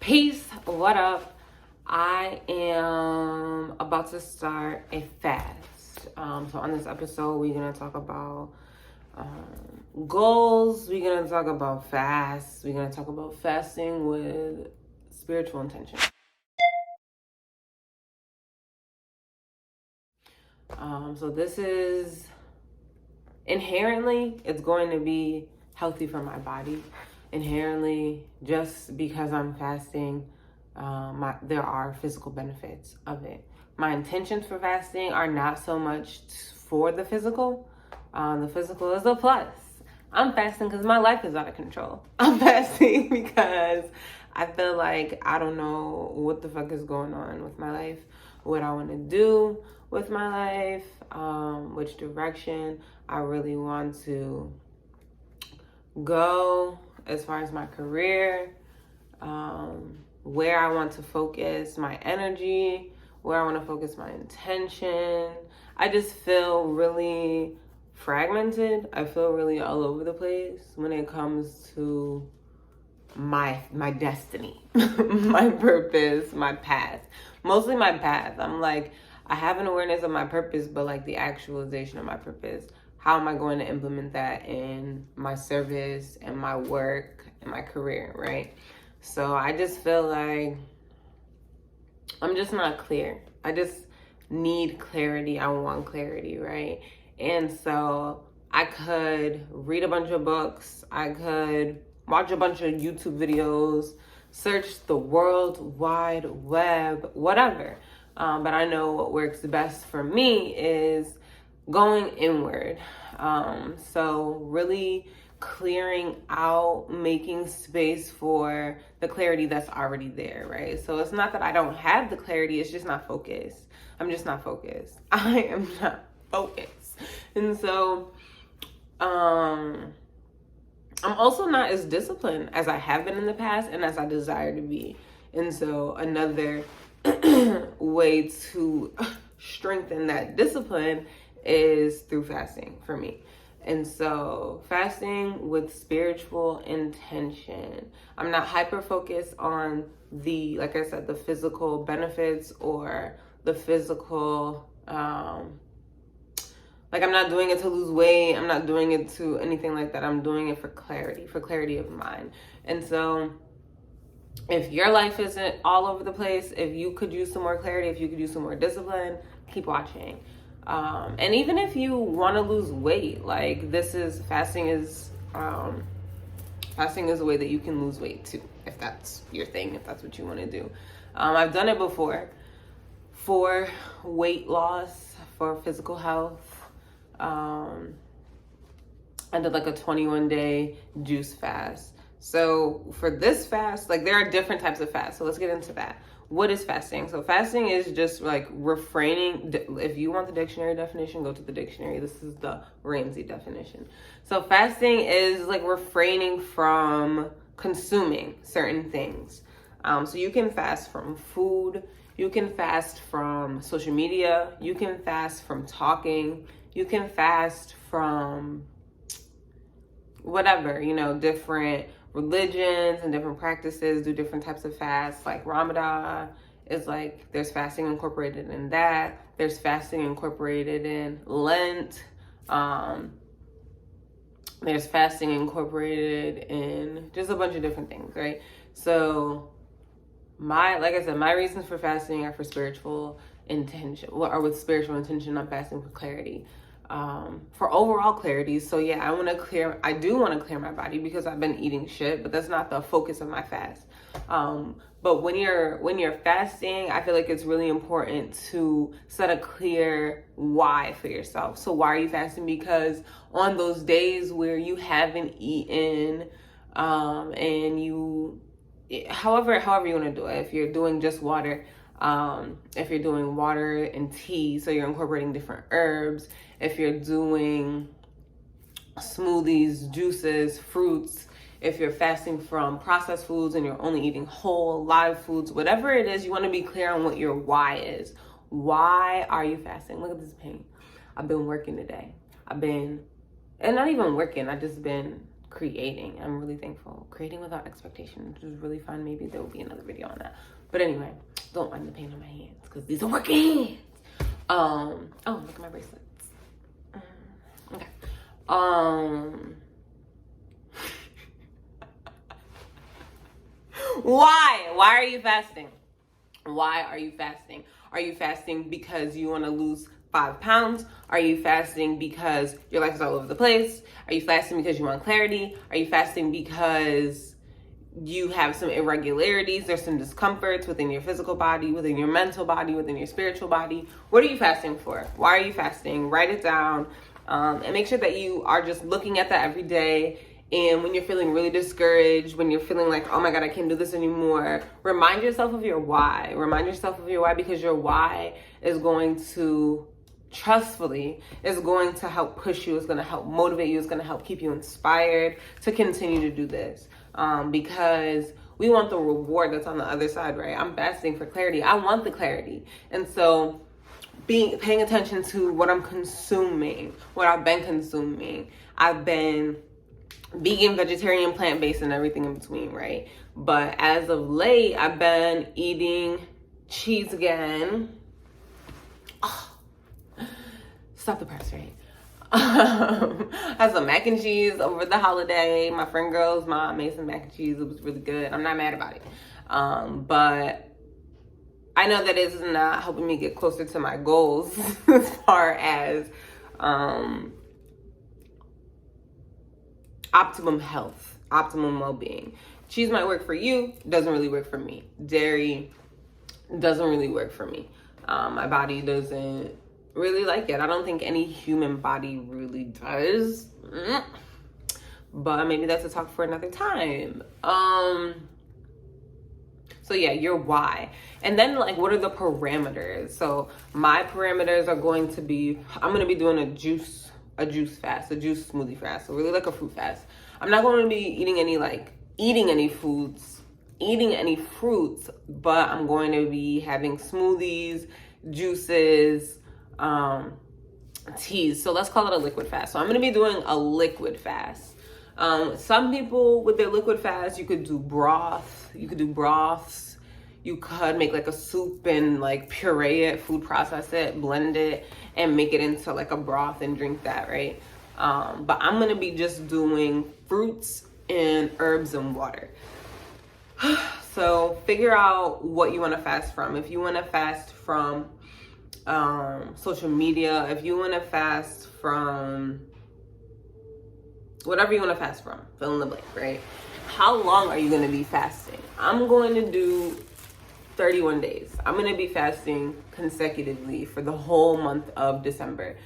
Peace, what up? I am about to start a fast. So on this episode, we're going to talk about goals. We're going to talk about fasts. We're going to talk about fasting with spiritual intention. So this is inherently, it's going to be healthy for my body. Inherently, just because I'm fasting, there are physical benefits of it. My intentions for fasting are not so much for the physical. The physical is a plus. I'm fasting because my life is out of control. I'm fasting because I feel like I don't know what the fuck is going on with my life, what I want to do with my life, which direction I really want to go as far as my career, where I want to focus my energy, where I want to focus my intention. I just feel really fragmented. I feel really all over the place when it comes to my destiny, my purpose, my path. Mostly my path. I'm like, I have an awareness of my purpose, but like the actualization of my purpose, how am I going to implement that in my service and my work and my career, right? So I just feel like I'm just not clear. I just need clarity. I want clarity, right? And so I could read a bunch of books. I could watch a bunch of YouTube videos, search the World Wide Web, whatever. But I know what works best for me is going inward. So really clearing out, making space for the clarity that's already there, right? So it's not that I don't have the clarity, it's just not focused. I'm just not focused. I am not focused. And so I'm also not as disciplined as I have been in the past and as I desire to be. And so another way to strengthen that discipline is through fasting for me. And so fasting with spiritual intention. I'm not hyper focused on the, like I said, the physical benefits or the physical, like I'm not doing it to lose weight. I'm not doing it to anything like that. I'm doing it for clarity of mind. And so if your life isn't all over the place, if you could use some more clarity, if you could use some more discipline, keep watching. And even if you want to lose weight, like fasting is a way that you can lose weight too, if that's your thing, if that's what you want to do. I've done it before for weight loss, for physical health. I did like a 21-day juice fast. So for this fast, like there are different types of fasts. So let's get into that. What is fasting? So fasting is just like refraining. If you want the dictionary definition, go to the dictionary. This is the Ramsey definition. So fasting is like refraining from consuming certain things. So you can fast from food. You can fast from social media. You can fast from talking. You can fast from whatever, different religions and different practices do different types of fasts. Like Ramadan is like, there's fasting incorporated in that. There's fasting incorporated in Lent. There's fasting incorporated in just a bunch of different things, right? So like I said, my reasons for fasting are for spiritual intention, or with spiritual intention. I'm fasting for clarity. For overall clarity. So yeah, I do want to clear my body because I've been eating shit, but that's not the focus of my fast. But when you're fasting, I feel like it's really important to set a clear why for yourself. So why are you fasting? Because on those days where you haven't eaten, and however you want to do it, if you're doing just water, if you're doing water and tea, so you're incorporating different herbs. If you're doing smoothies, juices, fruits, if you're fasting from processed foods and you're only eating whole, live foods, whatever it is, you want to be clear on what your why is. Why are you fasting? Look at this pain. I've been working today. And not even working, I've just been creating. I'm really thankful. Creating without expectation, which is really fun. Maybe there will be another video on that. But anyway, don't mind the pain on my hands because these are working hands. Oh, look at my bracelets. Okay. Why are you fasting? Why are you fasting? Are you fasting because you want to lose 5 pounds? Are you fasting because your life is all over the place? Are you fasting because you want clarity? Are you fasting because you have some irregularities? There's some discomforts within your physical body, within your mental body, within your spiritual body. What are you fasting for? Why are you fasting? Write it down, and make sure that you are just looking at that every day. And when you're feeling really discouraged, when you're feeling like, oh my God, I can't do this anymore, remind yourself of your why. Remind yourself of your why, because your why is going to, trustfully, is going to help push you. It's going to help motivate you. It's going to help keep you inspired to continue to do this. Because we want the reward that's on the other side, right? I'm fasting for clarity. I want the clarity. And so paying attention to what I'm consuming, what I've been consuming. I've been vegan, vegetarian, plant-based, and everything in between, right? But as of late, I've been eating cheese again. Oh, stop the press, right? Had some mac and cheese over the holiday. My friend girl's mom made some mac and cheese. It was really good. I'm not mad about it. But I know that it's not helping me get closer to my goals as far as optimum health, optimum well-being. Cheese might work for you, doesn't really work for me. Dairy doesn't really work for me. My body doesn't really like it. I don't think any human body really does. But maybe that's a talk for another time. So yeah, your why. And then like, what are the parameters? So my parameters are going to be, I'm going to be doing a juice fast, a juice smoothie fast. So really like a fruit fast. I'm not going to be eating any fruits, but I'm going to be having smoothies, juices, teas. So let's call it a liquid fast. So I'm going to be doing a liquid fast. Some people with their liquid fast, you could do broth, you could do broths, you could make like a soup and like puree it, food process it, blend it, and make it into like a broth and drink that, right? But I'm gonna be just doing fruits and herbs and water. So figure out what you wanna fast from. If you wanna fast from social media, if you wanna fast from whatever you want to fast from, fill in the blank, right? How long are you going to be fasting? I'm going to do 31 days. I'm going to be fasting consecutively for the whole month of December.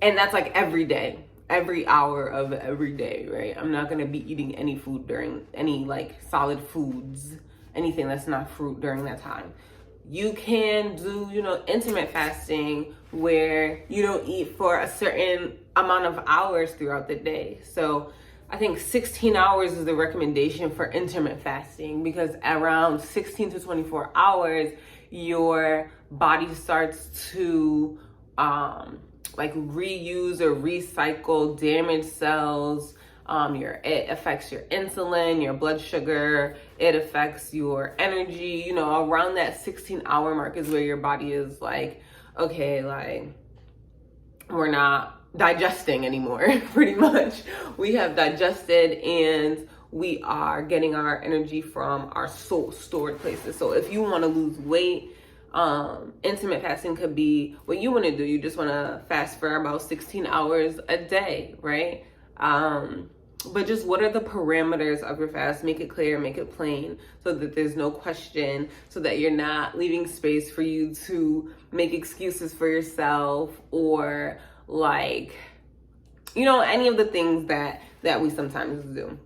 And that's like every day, every hour of every day, right? I'm not going to be eating any food during any like solid foods, anything that's not fruit during that time. You can do, intermittent fasting where you don't eat for a certain amount of hours throughout the day. So I think 16 hours is the recommendation for intermittent fasting, because around 16 to 24 hours, your body starts to like reuse or recycle damaged cells. It affects your insulin, your blood sugar, it affects your energy. Around that 16-hour mark is where your body is like, okay, like we're not digesting anymore, pretty much. We have digested and we are getting our energy from our stored places. So if you want to lose weight, intermittent fasting could be what you want to do. You just want to fast for about 16 hours a day, right? But just what are the parameters of your fast? Make it clear, make it plain, so that there's no question, so that you're not leaving space for you to make excuses for yourself, or like, any of the things that we sometimes do.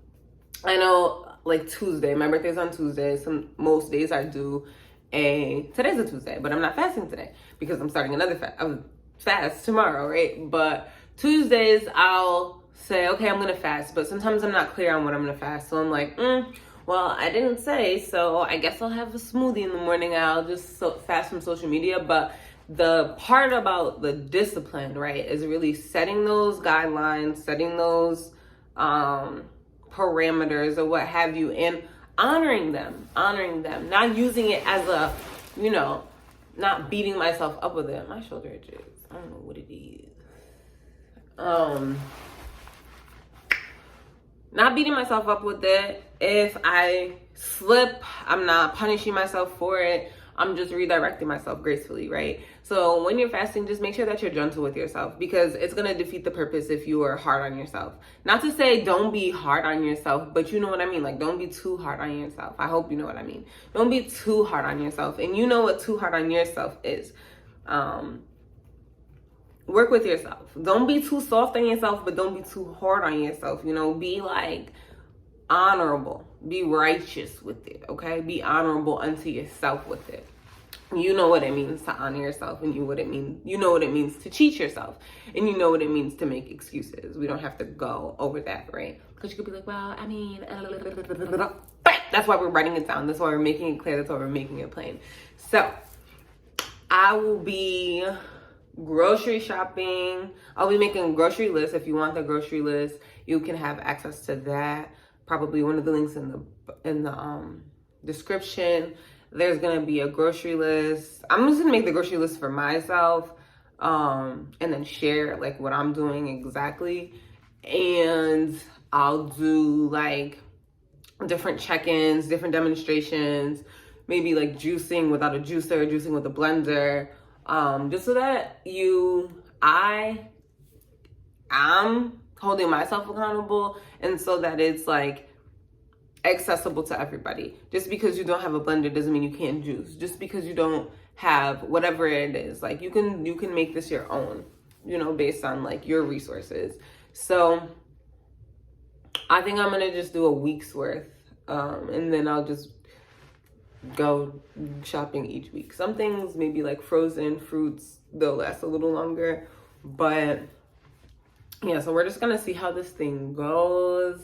I know like Tuesday, my birthday's on Tuesday. Most days I do today's a Tuesday, but I'm not fasting today because I'm starting another fast tomorrow, right? But Tuesdays I'll say, okay, I'm gonna fast, but sometimes I'm not clear on what I'm gonna fast. So I'm like, well, I didn't say, so I guess I'll have a smoothie in the morning. I'll just fast from social media. But the part about the discipline, right, is really setting those guidelines, setting those parameters or what have you, and honoring them, not using it as a, not beating myself up with it. My shoulder itches. I don't know what it is. Not beating myself up with it. If I slip, I'm not punishing myself for it. I'm just redirecting myself gracefully, right? So when you're fasting, just make sure that you're gentle with yourself, because it's going to defeat the purpose if you are hard on yourself. Not to say don't be hard on yourself, but you know what I mean? Like, don't be too hard on yourself. I hope you know what I mean. Don't be too hard on yourself. And you know what too hard on yourself is. Work with yourself. Don't be too soft on yourself, but don't be too hard on yourself. Be like honorable. Be righteous with it, okay? Be honorable unto yourself with it. You know what it means to honor yourself, and you know what it means to cheat yourself, and you know what it means to make excuses. We don't have to go over that, right? Because you could be like, well, I mean, that's why we're writing it down. That's why we're making it clear. That's why we're making it plain. So I will be grocery shopping. I'll be making a grocery list. If you want the grocery list, you can have access to that. Probably one of the links in the description. There's gonna be a grocery list. I'm just gonna make the grocery list for myself, and then share like what I'm doing exactly. And I'll do like different check-ins, different demonstrations, maybe like juicing without a juicer, juicing with a blender, just so that I'm holding myself accountable, and so that it's like accessible to everybody. Just because you don't have a blender doesn't mean you can't juice. Just because you don't have whatever it is, like you can make this your own, based on like your resources. So I think I'm gonna just do a week's worth, and then I'll just go shopping each week. Some things, maybe like frozen fruits, they'll last a little longer, but yeah, so we're just gonna see how this thing goes.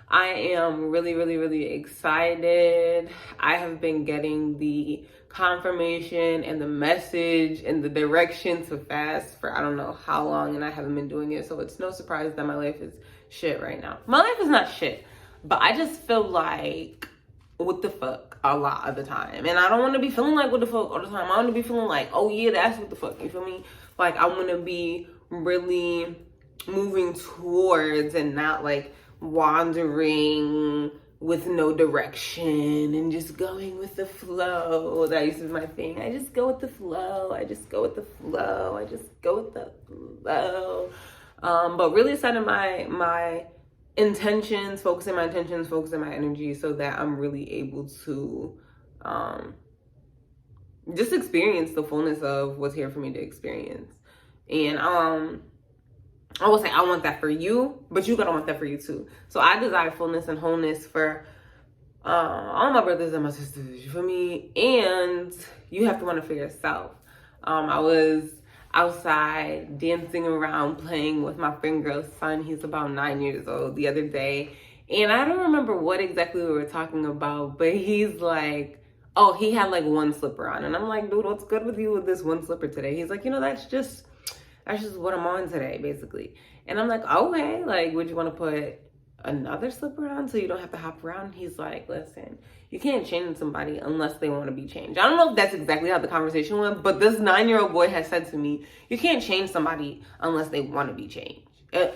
I am really, really, really excited. I have been getting the confirmation and the message and the direction to fast for I don't know how long, and I haven't been doing it. So it's no surprise that my life is shit right now. My life is not shit, but I just feel like what the fuck a lot of the time. And I don't want to be feeling like what the fuck all the time. I want to be feeling like, oh yeah, that's what the fuck. You feel me? Like I want to be really moving towards and not like wandering with no direction and just going with the flow. That used to be my thing. I just go with the flow. I just go with the flow. I just go with the flow. But really setting my intentions, focusing my energy so that I'm really able to just experience the fullness of what's here for me to experience. And I will say I want that for you, but you gotta want that for you too. So I desire fullness and wholeness for all my brothers and my sisters, you feel me? And you have to want it for yourself. I was outside dancing around, playing with my friend girl's son. He's about 9 years old the other day. And I don't remember what exactly we were talking about, but he's like, oh, he had like one slipper on. And I'm like, dude, what's good with you with this one slipper today? He's like, that's just what I'm on today, basically. And I'm like, okay, like, would you want to put another slipper on so you don't have to hop around? He's like, listen, you can't change somebody unless they want to be changed. I don't know if that's exactly how the conversation went, but this 9-year-old boy has said to me, you can't change somebody unless they want to be changed,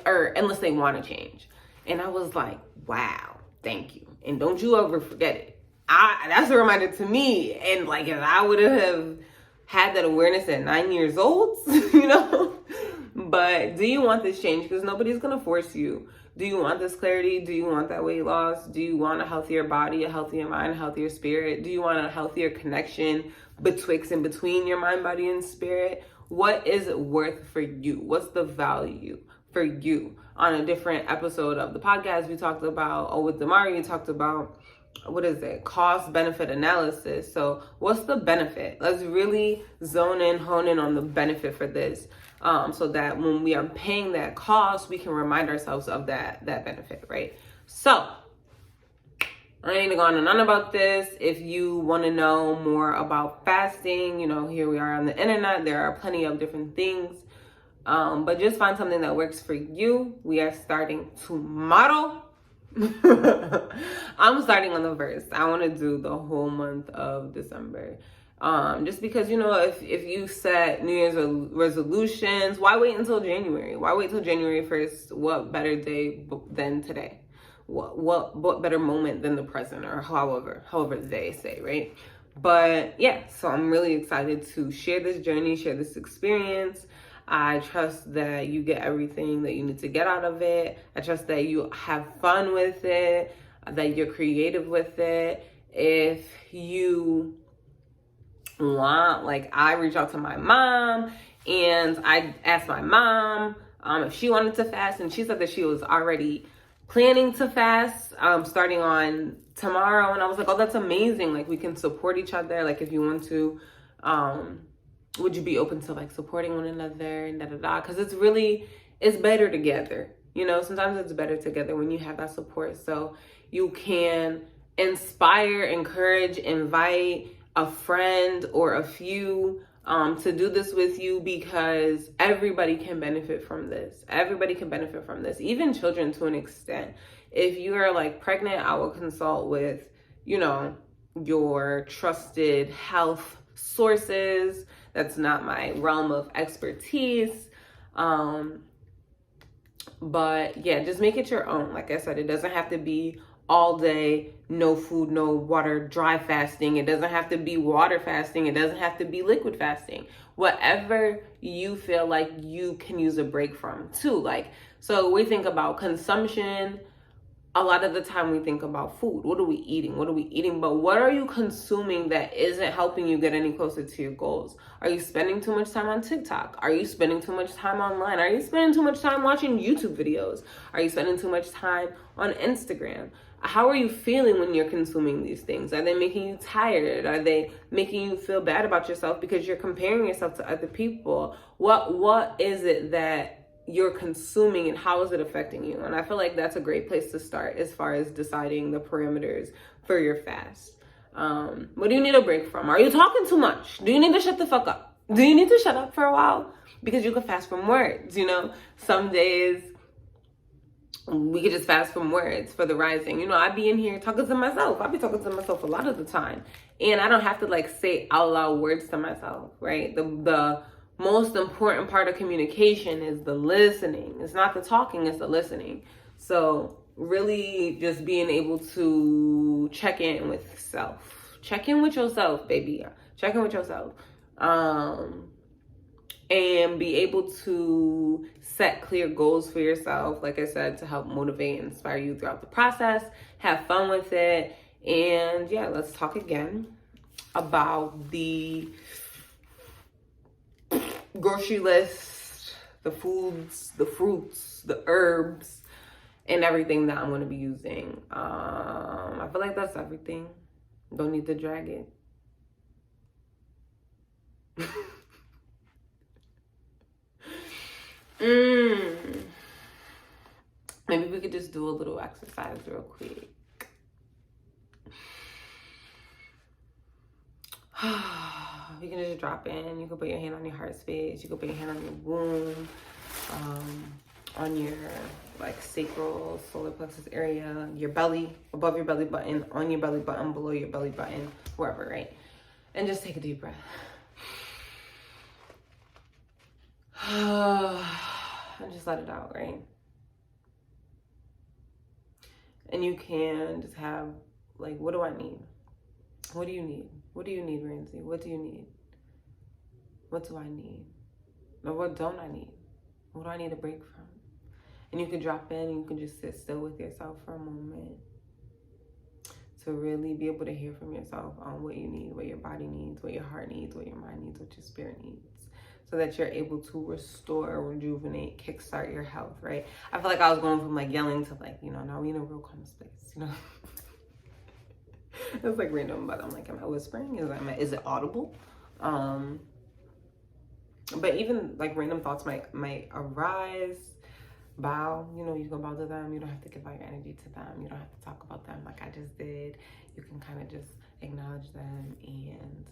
or unless they want to change. And I was like, wow, thank you. And don't you ever forget it. That's a reminder to me. And like, if I would have had that awareness at 9 years old, But do you want this change? Because nobody's going to force you. Do you want this clarity? Do you want that weight loss? Do you want a healthier body, a healthier mind, a healthier spirit? Do you want a healthier connection betwixt and between your mind, body, and spirit? What is it worth for you? What's the value for you? On a different episode of the podcast, we talked about, with Damari, we talked about, cost benefit analysis. So what's the benefit? Let's really zone in, hone in on the benefit for this, so that when we are paying that cost, we can remind ourselves of that benefit, right? So I ain't going on and on about this. If you want to know more about fasting, here we are on the internet. There are plenty of different things, but just find something that works for you. We are starting tomorrow. I'm starting on the 1st. I want to do the whole month of December. Just because, you know, if you set New Year's resolutions, why wait until January? Why wait till January 1st? What better day than today? What better moment than the present, or however they say, right? But yeah, so I'm really excited to share this journey, share this experience. I trust that you get everything that you need to get out of it. I trust that you have fun with it, that you're creative with it. If you want, like, I reached out to my mom and I asked my mom if she wanted to fast, and she said that she was already planning to fast starting on tomorrow. And I was like, oh, that's amazing. Like, we can support each other. Like, if you want to, would you be open to like supporting one another and because it's better together. You know, sometimes it's better together when you have that support, so you can inspire, encourage, invite a friend or a few to do this with you, because everybody can benefit from this. Everybody can benefit from this, even children to an extent. If you are like pregnant, I will consult with, you know, your trusted health sources. That's not my realm of expertise. But yeah, just make it your own. Like I said, it doesn't have to be all day, no food, no water, dry fasting. It doesn't have to be water fasting. It doesn't have to be liquid fasting. Whatever you feel like you can use a break from too. Like, so we think about consumption. A lot of the time we think about food. What are we eating? What are we eating? But what are you consuming that isn't helping you get any closer to your goals? Are you spending too much time on TikTok? Are you spending too much time online? Are you spending too much time watching YouTube videos? Are you spending too much time on Instagram? How are you feeling when you're consuming these things? Are they making you tired? Are they making you feel bad about yourself because you're comparing yourself to other people? What is it that you're consuming, and how is it affecting you? And I feel like that's a great place to start as far as deciding the parameters for your fast. What do you need a break from? Are you talking too much? Do you need to shut the fuck up? Do you need to shut up for a while? Because you can fast from words, you know? Some days we could just fast from words for the rising. You know, I be in here talking to myself. I be talking to myself a lot of the time. And I don't have to like say out loud words to myself, right? The most important part of communication is the listening. It's not the talking, it's the listening. So really just being able to check in with self. Check in with yourself, baby. Check in with yourself. And be able to set clear goals for yourself, like I said, to help motivate and inspire you throughout the process. Have fun with it. And yeah, let's talk again about the grocery list, the foods, the fruits, the herbs, and everything that I'm going to be using. I feel like that's everything. Don't need to drag it. Maybe we could just do a little exercise real quick. You can just drop in. You can put your hand on your heart space. You can put your hand on your womb, on your like sacral, solar plexus area, your belly, above your belly button, on your belly button, below your belly button, wherever, right? And just take a deep breath. And just let it out, right? And you can just have like, what do I need? What do you need? What do you need, Ramsey? What do you need? What do I need? Or what don't I need? What do I need a break from? And you can drop in and you can just sit still with yourself for a moment to really be able to hear from yourself on what you need, what your body needs, what your heart needs, what your mind needs, what your spirit needs, so that you're able to restore, rejuvenate, kickstart your health, right? I feel like I was going from like yelling to like, you know, now we in a real calm space, you know? It's like random, but I'm like, am I whispering? Is it audible? But even like random thoughts might arise. Bow, you know, you can bow to them. You don't have to give out your energy to them. You don't have to talk about them like I just did. You can kind of just acknowledge them and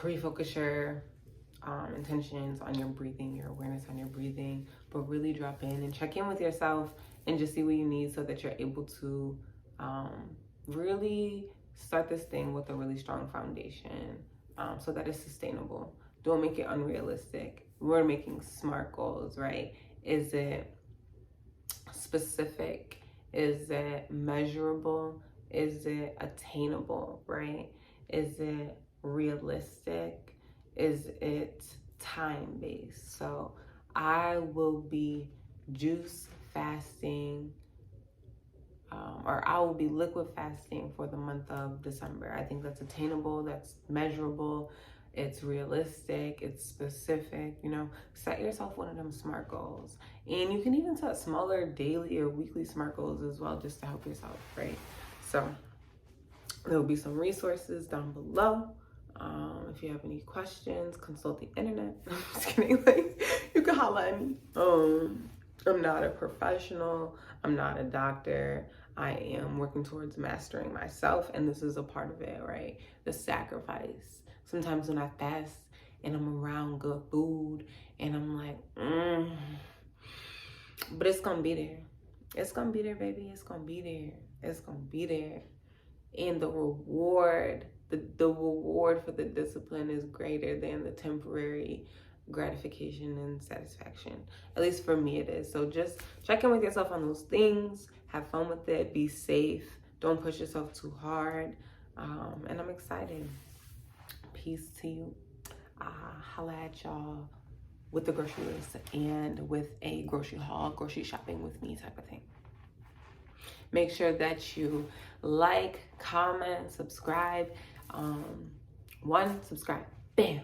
refocus your intentions on your breathing, your awareness on your breathing, but really drop in and check in with yourself and just see what you need so that you're able to really start this thing with a really strong foundation, so that it's sustainable. Don't make it unrealistic. We're making SMART goals, right? Is it specific? Is it measurable? Is it attainable, right? Is it realistic? Is it time-based? So I will be juice fasting, or I will be liquid fasting for the month of December. I think that's attainable, that's measurable, it's realistic, it's specific. You know, set yourself one of them SMART goals. And you can even set smaller daily or weekly SMART goals as well, just to help yourself, right? So there will be some resources down below. If you have any questions, consult the internet. I'm just kidding. Like, you can holla at me. I'm not a professional. I'm not a doctor. I am working towards mastering myself, and this is a part of it, right? The sacrifice. Sometimes when I fast and I'm around good food and I'm like, but it's gonna be there. It's gonna be there, baby. It's gonna be there. It's gonna be there. And the reward, the reward for the discipline is greater than the temporary gratification and satisfaction. At least for me it is. So just check in with yourself on those things. Have fun with it. Be safe. Don't push yourself too hard. And I'm excited. Peace to you. Holla at y'all with the grocery list and with a grocery haul, grocery shopping with me type of thing. Make sure that you like, comment, subscribe. Subscribe. Bam.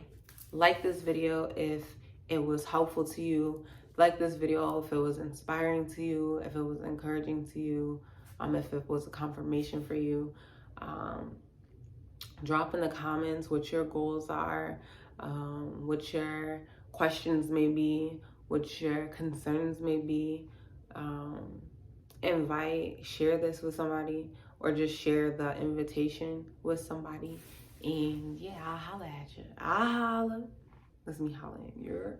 Like this video if it was helpful to you. Like this video if it was inspiring to you, if it was encouraging to you, if it was a confirmation for you. Drop in the comments what your goals are, what your questions may be, what your concerns may be. Share this with somebody, or just share the invitation with somebody. And yeah, I'll holla at you. I'll holla. That's me hollering. You're